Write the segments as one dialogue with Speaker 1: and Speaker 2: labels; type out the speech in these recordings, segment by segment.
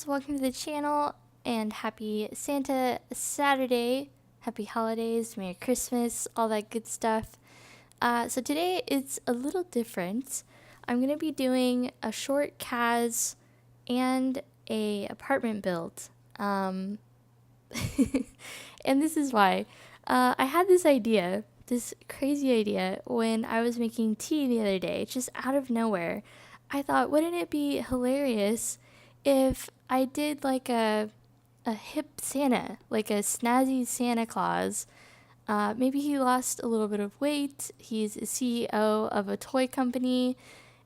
Speaker 1: guys, welcome to the channel and happy Santa Saturday, happy holidays, Merry Christmas, all that good stuff. So today it's a little different. I'm going to be doing a short CAS and a apartment build. And this is why. I had this idea, this crazy idea, when I was making tea the other day, just out of nowhere. I thought, wouldn't it be hilarious if I did like a hip Santa, like a snazzy Santa Claus? Maybe he lost a little bit of weight. He's a CEO of a toy company,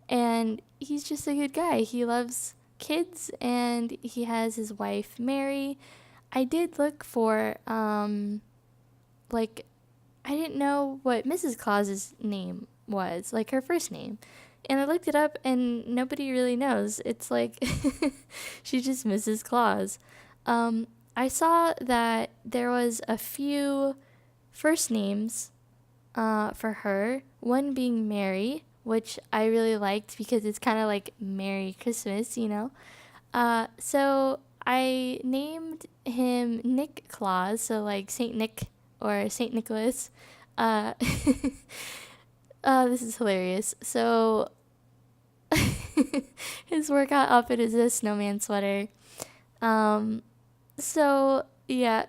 Speaker 1: and he's just a good guy. He loves kids, and he has his wife, Mary. I did look for, like, I didn't know what Mrs. Claus's name was, like her first name. And I looked it up, and nobody really knows. It's like, she's just Mrs. Claus. I saw that there was a few first names for her, one being Mary, which I really liked because it's kind of like Merry Christmas, you know? So I named him Nick Claus, so like Saint Nick or Saint Nicholas. This is hilarious. So his workout outfit is a snowman sweater. So yeah,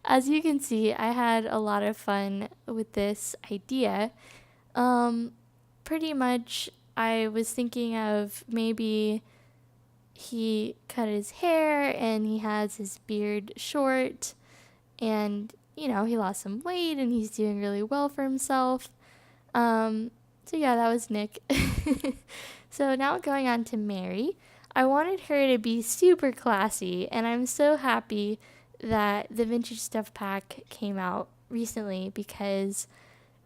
Speaker 1: as you can see, I had a lot of fun with this idea. Pretty much I was thinking of maybe he cut his hair and he has his beard short, and you know, he lost some weight and he's doing really well for himself. So yeah, that was Nick. So now going on to Mary. I wanted her to be super classy, and I'm so happy that the Vintage Stuff Pack came out recently because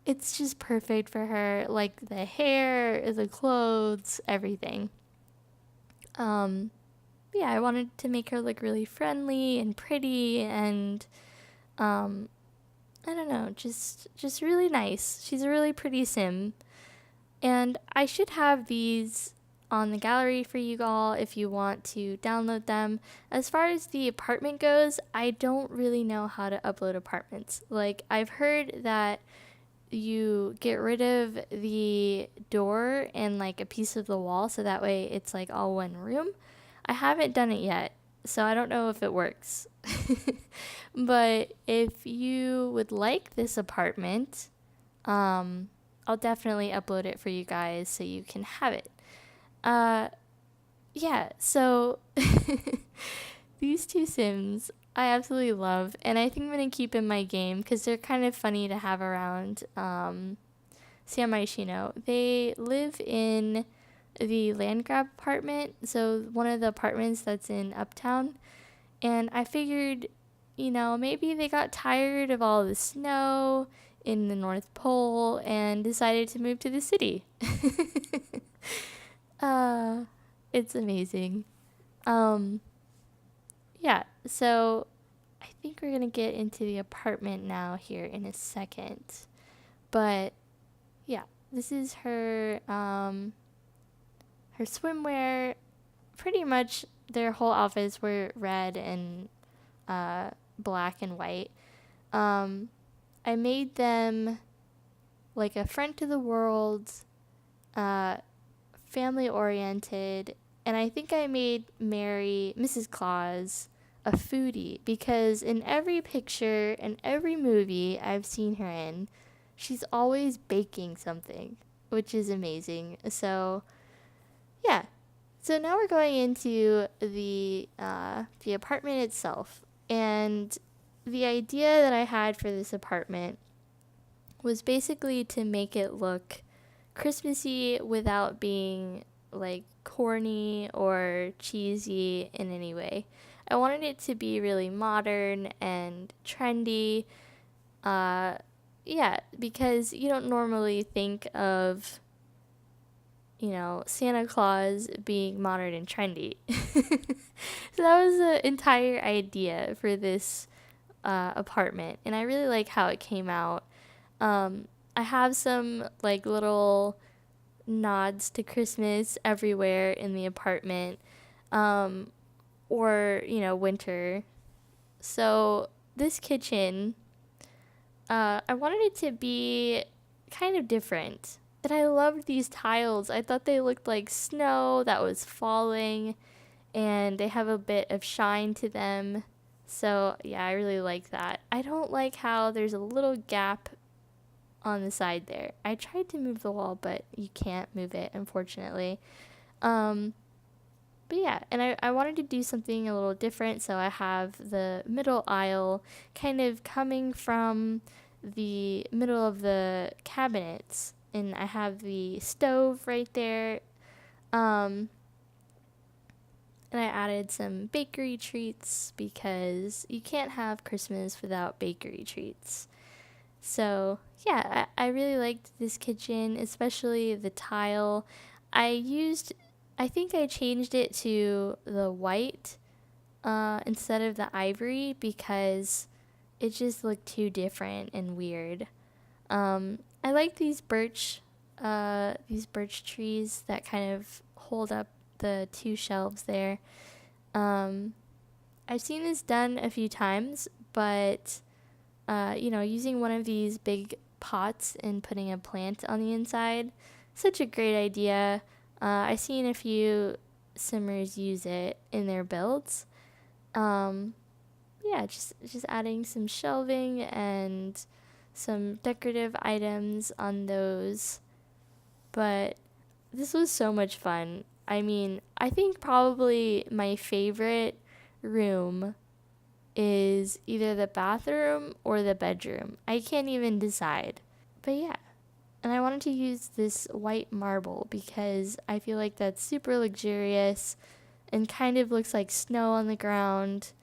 Speaker 1: it's just perfect for her, like the hair, the clothes, everything. Yeah, I wanted to make her look really friendly and pretty and I don't know, just really nice. She's a really pretty sim. And I should have these on the gallery for you all if you want to download them. As far as the apartment goes, I don't really know how to upload apartments. Like, I've heard that you get rid of the door and like a piece of the wall so that way it's like all one room. I haven't done it yet, so I don't know if it works. But if you would like this apartment, I'll definitely upload it for you guys so you can have it. Yeah, so these two Sims I absolutely love, and I think I'm going to keep in my game because they're kind of funny to have around. San Myshuno. They live in the land grab apartment, so one of the apartments that's in Uptown, and I figured, you know, maybe they got tired of all the snow in the North Pole and decided to move to the city. It's amazing. Yeah, so I think we're gonna get into the apartment now here in a second. But yeah, this is her her swimwear. Pretty much their whole outfits were red and black and white. I made them like a friend to the world, family oriented, and I think I made Mary, Mrs. Claus, a foodie because in every picture and every movie I've seen her in, she's always baking something, which is amazing. So yeah, so now we're going into the apartment itself, and the idea that I had for this apartment was basically to make it look Christmassy without being like corny or cheesy in any way. I wanted it to be really modern and trendy. Yeah, because you don't normally think of, you know, Santa Claus being modern and trendy. So that was the entire idea for this apartment, and I really like how it came out. I have some like little nods to Christmas everywhere in the apartment. or, you know, winter. So this kitchen, I wanted it to be kind of different. And I loved these tiles. I thought they looked like snow that was falling, and they have a bit of shine to them. So yeah, I really like that. I don't like how there's a little gap on the side there. I tried to move the wall, but you can't move it, unfortunately. Um, but yeah, and I wanted to do something a little different, so I have the middle aisle kind of coming from the middle of the cabinets, and I have the stove right there. Um, and I added some bakery treats because you can't have Christmas without bakery treats. So yeah, I really liked this kitchen, especially the tile. I think I changed it to the white instead of the ivory because it just looked too different and weird. I like these birch trees that kind of hold up the two shelves there. I've seen this done a few times, but using one of these big pots and putting a plant on the inside, such a great idea. I've seen a few simmers use it in their builds. Just adding some shelving and some decorative items on those. But this was so much fun. I mean, I think probably my favorite room is either the bathroom or the bedroom. I can't even decide. But yeah. And I wanted to use this white marble because I feel like that's super luxurious and kind of looks like snow on the ground.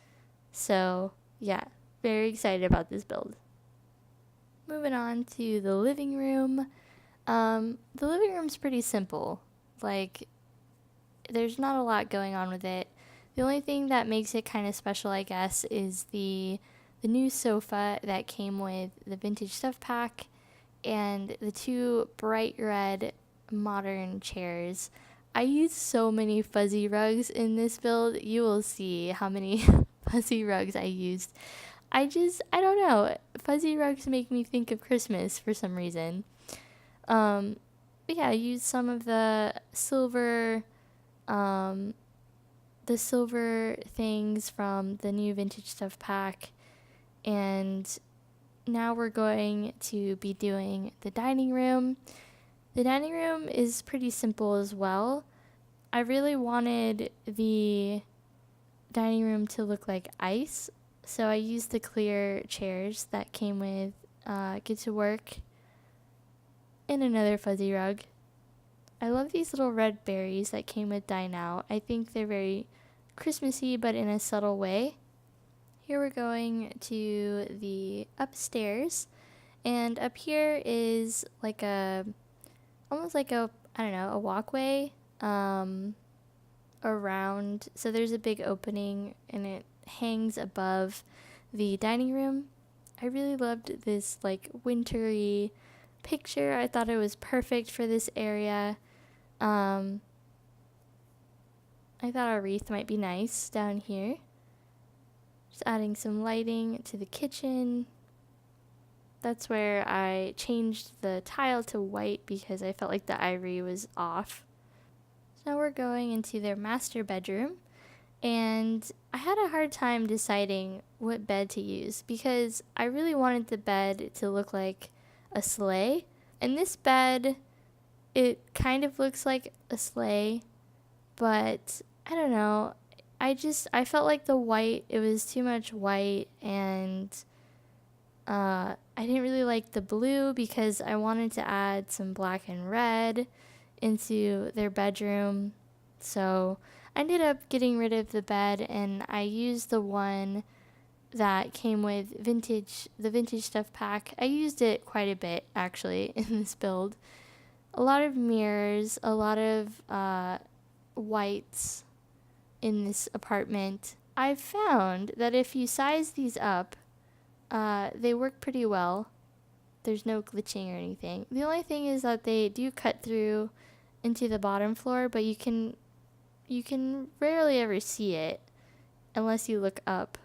Speaker 1: So, yeah, very excited about this build. Moving on to the living room. The living room's pretty simple. Like, there's not a lot going on with it. The only thing that makes it kind of special, I guess, is the new sofa that came with the vintage stuff pack and the two bright red modern chairs. I used so many fuzzy rugs in this build. You will see how many fuzzy rugs I used. I don't know. Fuzzy rugs make me think of Christmas for some reason. But yeah, I used some of the silver things from the new vintage stuff pack, and now we're going to be doing the dining room. The dining room is pretty simple as well. I really wanted the dining room to look like ice, so I used the clear chairs that came with Get to Work and another fuzzy rug. I love these little red berries that came with Dine Out. I think they're very Christmassy, but in a subtle way. Here we're going to the upstairs, and up here is almost like a walkway around. So there's a big opening, and it hangs above the dining room. I really loved this like wintry picture. I thought it was perfect for this area. I thought a wreath might be nice down here. Just adding some lighting to the kitchen. That's where I changed the tile to white because I felt like the ivory was off. So now we're going into their master bedroom. And I had a hard time deciding what bed to use because I really wanted the bed to look like a sleigh. And this bed, it kind of looks like a sleigh, but I don't know. I felt like the white, it was too much white, and I didn't really like the blue because I wanted to add some black and red into their bedroom. So I ended up getting rid of the bed, and I used the one that came with the vintage stuff pack. I used it quite a bit, actually, in this build. A lot of mirrors, a lot of whites in this apartment. I've found that if you size these up, they work pretty well. There's no glitching or anything. The only thing is that they do cut through into the bottom floor, but you can rarely ever see it. unless you look up,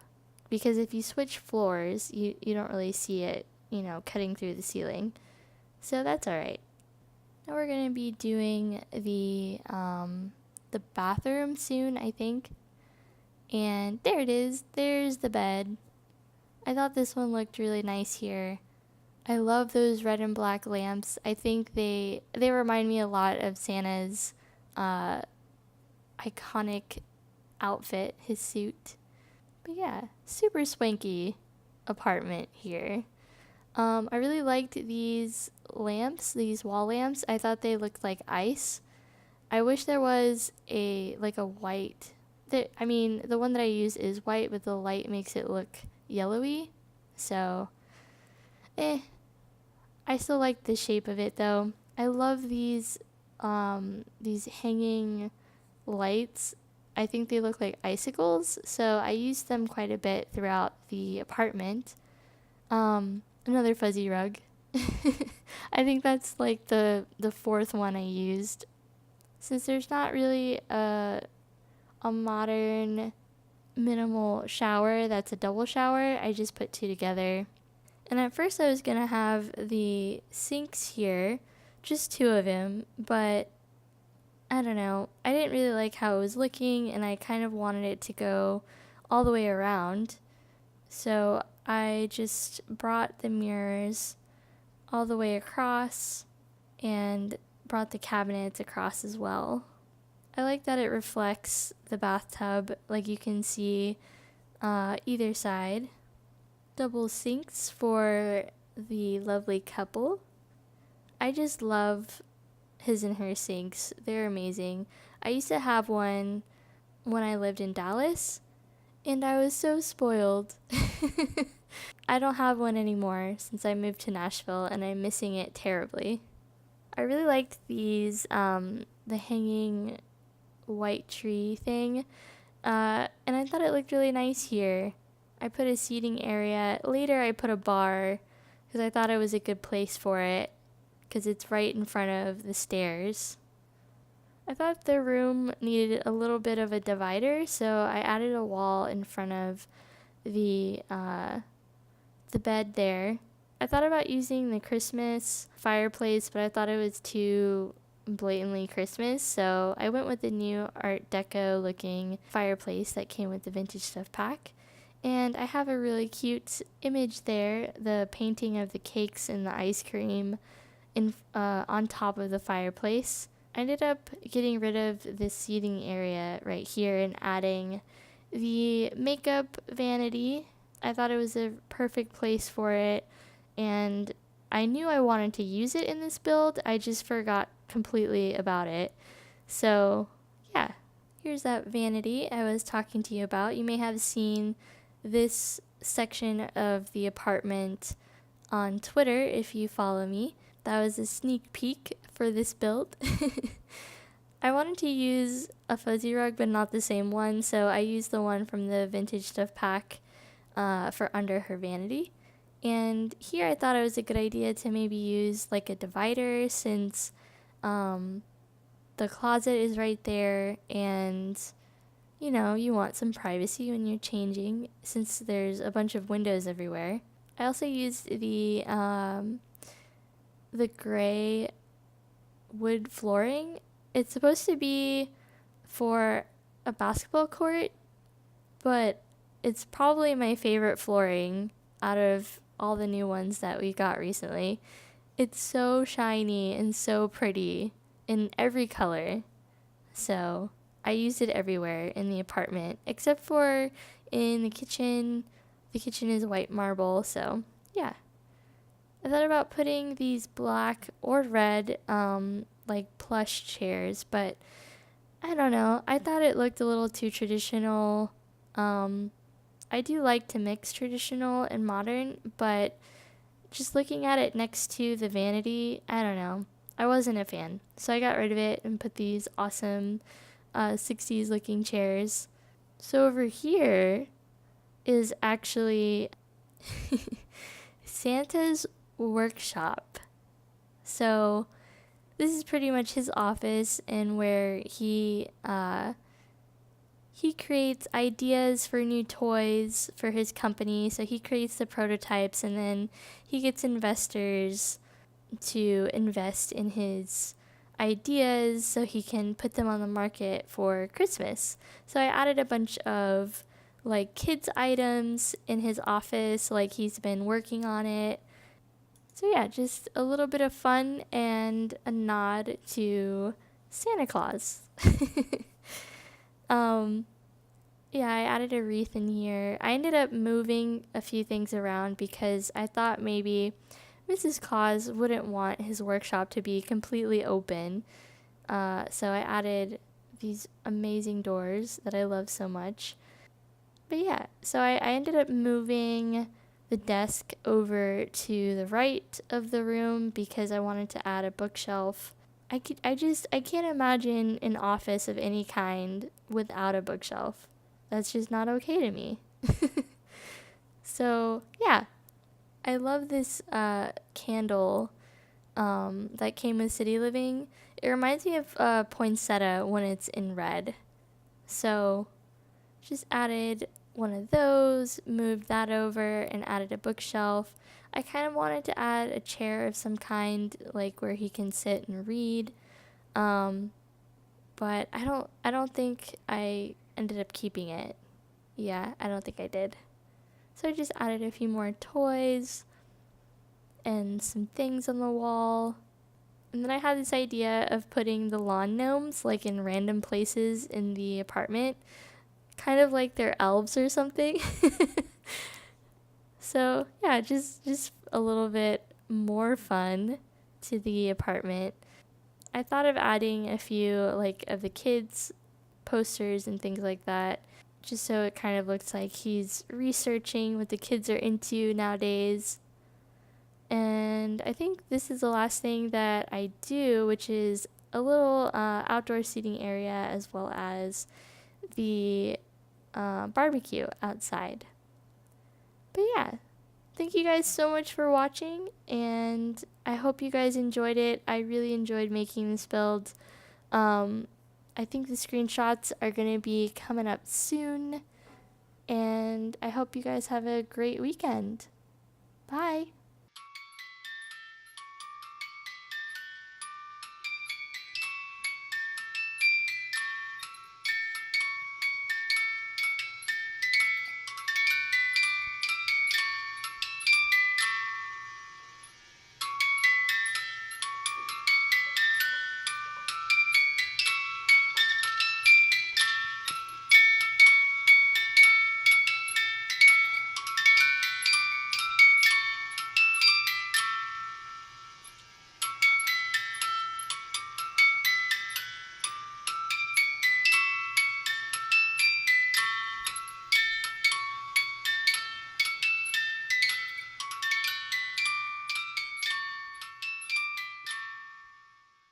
Speaker 1: because if you switch floors, you don't really see it, cutting through the ceiling. So that's all right. Now we're going to be doing the bathroom soon, I think. And there it is. There's the bed. I thought this one looked really nice here. I love those red and black lamps. I think they remind me a lot of Santa's iconic outfit, his suit. But yeah, super swanky apartment here. I really liked these lamps, these wall lamps. I thought they looked like ice. I wish there was a white. The one that I use is white, but the light makes it look yellowy. So, I still like the shape of it though. I love these hanging lights. I think they look like icicles, so I used them quite a bit throughout the apartment. Another fuzzy rug. I think that's like the fourth one I used. Since there's not really a modern minimal shower that's a double shower, I just put two together. And at first I was going to have the sinks here, just two of them, but I don't know. I didn't really like how it was looking, and I kind of wanted it to go all the way around. So I just brought the mirrors all the way across and brought the cabinets across as well. I like that it reflects the bathtub, like you can see either side. Double sinks for the lovely couple. I just love his and her sinks. They're amazing. I used to have one when I lived in Dallas, and I was so spoiled. I don't have one anymore since I moved to Nashville, and I'm missing it terribly. I really liked these, the hanging white tree thing, and I thought it looked really nice here. I put a seating area. Later I put a bar because I thought it was a good place for it because it's right in front of the stairs. I thought the room needed a little bit of a divider, so I added a wall in front of the bed there. I thought about using the Christmas fireplace, but I thought it was too blatantly Christmas, so I went with the new Art Deco looking fireplace that came with the Vintage Stuff pack. And I have a really cute image there, the painting of the cakes and the ice cream on top of the fireplace. I ended up getting rid of this seating area right here and adding the makeup vanity. I thought it was a perfect place for it, and I knew I wanted to use it in this build. I just forgot completely about it. So yeah, here's that vanity I was talking to you about. You may have seen this section of the apartment on Twitter if you follow me. That was a sneak peek for this build. I wanted to use a fuzzy rug, but not the same one, so I used the one from the Vintage Stuff pack for under her vanity. And here I thought it was a good idea to maybe use like a divider, since the closet is right there, and you want some privacy when you're changing, since there's a bunch of windows everywhere. I also used the gray wood flooring. It's supposed to be for a basketball court, but it's probably my favorite flooring out of all the new ones that we got recently. It's so shiny and so pretty in every color. So I used it everywhere in the apartment, except for in the kitchen. The kitchen is white marble, so yeah. I thought about putting these black or red, like plush chairs, but I don't know. I thought it looked a little too traditional. I do like to mix traditional and modern, but just looking at it next to the vanity, I don't know. I wasn't a fan. So I got rid of it and put these awesome 60s looking chairs. So over here is actually Santa's workshop. So this is pretty much his office and where he he creates ideas for new toys for his company. So he creates the prototypes, and then he gets investors to invest in his ideas so he can put them on the market for Christmas. So I added a bunch of like kids items in his office, like he's been working on it. So yeah, just a little bit of fun and a nod to Santa Claus. um yeah, I added a wreath in here. I ended up moving a few things around because I thought maybe Mrs. Claus wouldn't want his workshop to be completely open. So I added these amazing doors that I love so much. But yeah, so I ended up moving the desk over to the right of the room because I wanted to add a bookshelf. I can't imagine an office of any kind without a bookshelf. That's just not okay to me. So yeah, I love this candle that came with City Living. It reminds me of poinsettia when it's in red. So just added one of those, moved that over, and added a bookshelf. I kind of wanted to add a chair of some kind, like where he can sit and read. But I don't think I ended up keeping it. Yeah, I don't think I did. So I just added a few more toys and some things on the wall. And then I had this idea of putting the lawn gnomes like in random places in the apartment, kind of like they're elves or something. So yeah, just a little bit more fun to the apartment. I thought of adding a few like of the kids posters and things like that, just so it kind of looks like he's researching what the kids are into nowadays. And I think this is the last thing that I do, which is a little outdoor seating area as well as the barbecue outside. But yeah, thank you guys so much for watching, and I hope you guys enjoyed it. I really enjoyed making this build. I think the screenshots are going to be coming up soon, and I hope you guys have a great weekend. Bye!